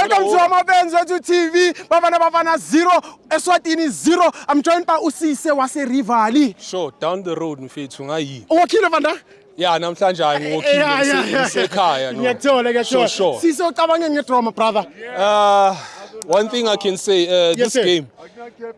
Welcome to FANS Wethu TV. Bafana 0, Eswatini 0. I'm joined by Usise wase Rivali. Sure, down the road mfethu ngayi. Uwakile Bafana? Yeah, namhlanje ngokile ngisekhaya no. Ngiyakuthola. Sure. Sise ucabange ngedrama brother. One thing I can say, this game,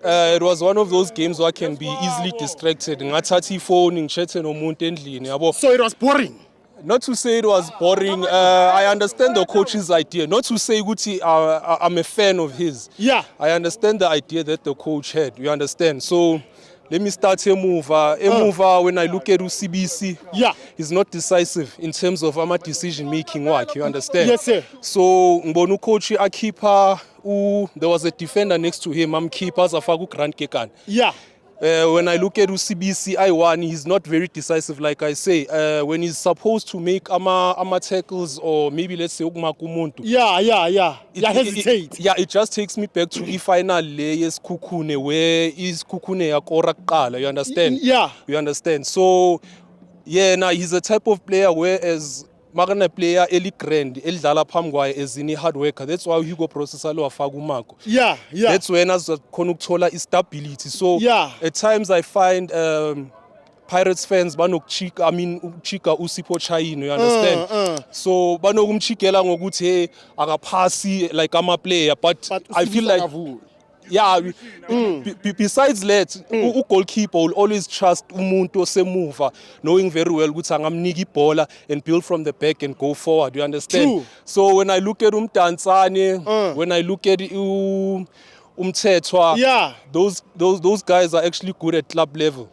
it was one of those games where I can be easily distracted. Ngathatha ifoni ngichathe nomuntu endlini yabo. So it was boring. Not to say it was boring. I understand the coach's idea. Not to say Guti, I'm a fan of his. Yeah. I understand the idea that the coach had. You understand? So let me start a move. When I look at UCBC, yeah, he's not decisive in terms of our decision making work. You understand? Yes, sir. So Mbonu coach a keeper. There was a defender next to him. I'm keeper Zafagu Grant Kekan. Yeah. When I look at UCBC I1, he's not very decisive, like I say. When he's supposed to make ama tackles or maybe let's say Ukumakumuntu. Yeah. Hesitate. It just takes me back to the final layers Kukune, where is Kukune Akora Kala, you understand? Yeah. You understand? So, yeah, now he's a type of player whereas Magana player Eli Grand, El Dala Pamgwai is in hard worker. That's why Hugo Processalo of Fagumako. Yeah. That's when as Konuktola is stability. So at times I find Pirates fans Chika Usipo Chaino, you understand? So Banogum Chikela Ngogute Agapasi like I'm a player, but I feel like besides that, goalkeeper will always trust umuntu se mover, knowing very well ukuthi angamniki ibhola and build from the back and go forward. You understand? True. So when I look at Umdantsane, when I look at Umthethwa, those guys are actually good at club level.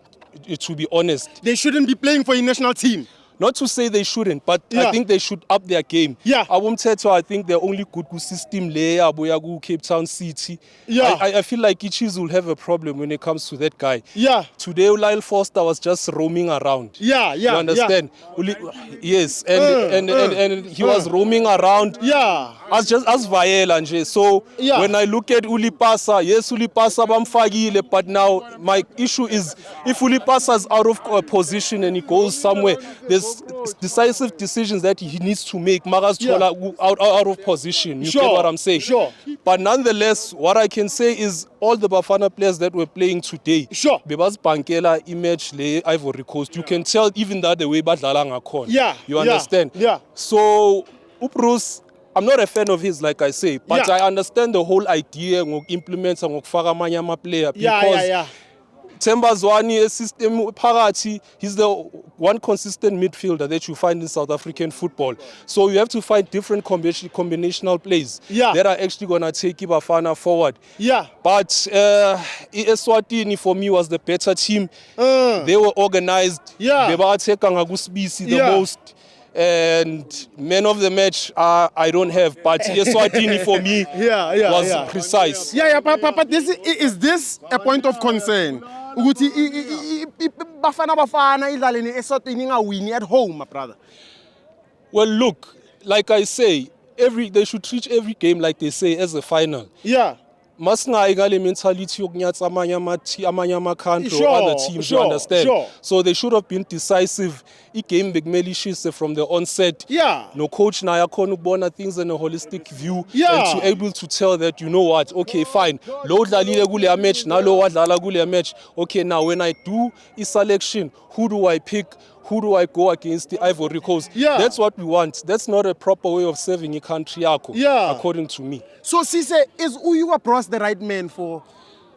To be honest, they shouldn't be playing for a national team. Not to say they shouldn't, but I think they should up their game. Yeah. I think they're only good with system layer, Boyagu, Cape Town City. Yeah. I feel like Ichis will have a problem when it comes to that guy. Yeah. Today, Lyle Foster was just roaming around. Yeah. You understand? Yes. And he was roaming around. Yeah. As violent. So when I look at Ulipasa, yes, Ulipasa bamfagile, but now my issue is if Ulipasa is out of position and he goes somewhere, there's decisive decisions that he needs to make. Magas out of position. You get what I'm saying? Sure. But nonetheless, what I can say is all the Bafana players that were playing today, Bebas Bankela image le Ivory Coast, you can tell even that the way Badlala ngakon. Yeah. You understand? Yeah. So Bruce, I'm not a fan of his, like I say, but I understand the whole idea of implementing ngokufaka amanye ama player because Themba Zwane system Parati, he's the one consistent midfielder that you find in South African football. So you have to find different combinational plays that are actually going to take Bafana forward. Yeah. But Eswatini for me was the better team. They were organized. Yeah. They were taking the most. And man of the match, I don't have, but Eswatini for me was precise. But is this a point of concern? Bafana idlaleni Eswatini ngawini at home, my brother. Well, look, like I say, they should treat every game like they say as a final. Yeah. Masingayigale mentality yokunyatsa amanye ama-country or other teams, you understand? So they should have been decisive. Game bekumele ishise from the onset. Yeah. No coach na yakhona ukubona things in a holistic view and to able to tell that, you know what, okay, fine. Lo udlalile kule match, nalo wadlala kule match. Okay, now when I do a selection, who do I pick? Who do I go against the Ivory Coast? Yeah. That's what we want. That's not a proper way of serving a country, according to me. So, Sise, is Uyu Bros the right man for?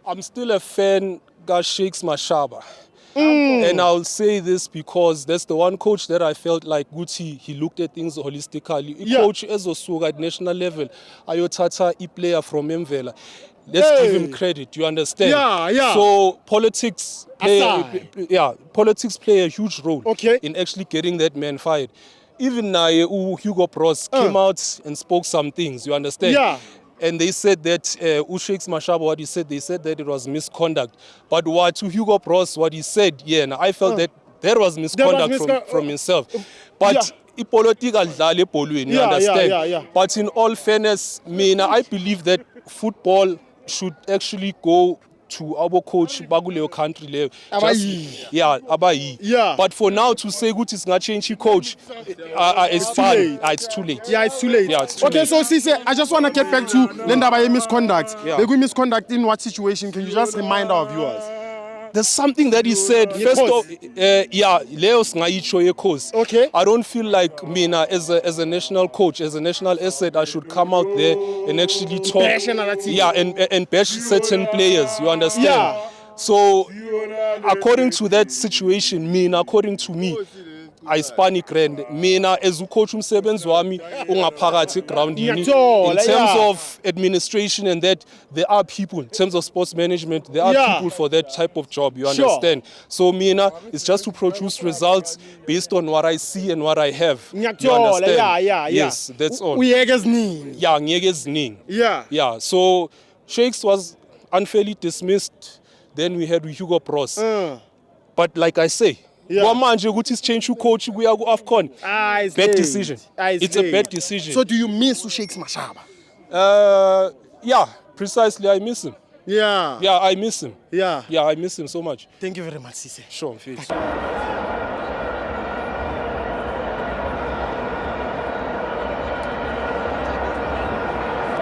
I'm still a fan of Sheikh's Mashaba. And I'll say this because that's the one coach that I felt like Guti, he looked at things holistically. Coach Ezosuga at national level, Ayotata, a player from Mvela. Let's give him credit, you understand? So politics play a huge role in actually getting that man fired. Even now, Hugo Bros came out and spoke some things, you understand? Yeah. And they said that Sheikh's Mashaba, what he said, they said that it was misconduct. But what to Hugo Bros, what he said, I felt that there was misconduct from himself. But political you understand? But in all fairness, I believe that football should actually go to our coach bakuleyo country leyo. Abayi. Yeah, abayi. Yeah. But for now to say ukuthi singachange coach, it's fine. It's too late. Yeah, it's too late. Yeah, it's too okay, late. so Sise, I just want to get back to Lendaba misconduct. Yeah. They misconduct in what situation? Can you just remind our viewers? There's something that he said. First of, Leos ngaicho ye cause. Okay. I don't feel like Mina as a national coach, as a national asset, I should come out there and actually talk. Bash another team. Yeah, and bash certain players. You understand? Yeah. So, according to that situation, according to me, I Hispanic grand. Mina as a coach umsebenzi wami ungaphakathi ground yini. In terms of administration and that, there are people. In terms of sports management, there are people for that type of job. You understand? So Mina is just to produce results based on what I see and what I have. You understand? Yes, that's all. Yeah, yeah. So Shakes was unfairly dismissed. Then we had Hugo Bros. But like I say, manje ukuthi change coach kuya ku AFCON. Bad decision. It's a bad decision. So do you miss Shakes Mashaba? Yeah, precisely. I miss him. Yeah. Yeah, I miss him. Yeah. Yeah, I miss him so much. Thank you very much, Sise. Sure,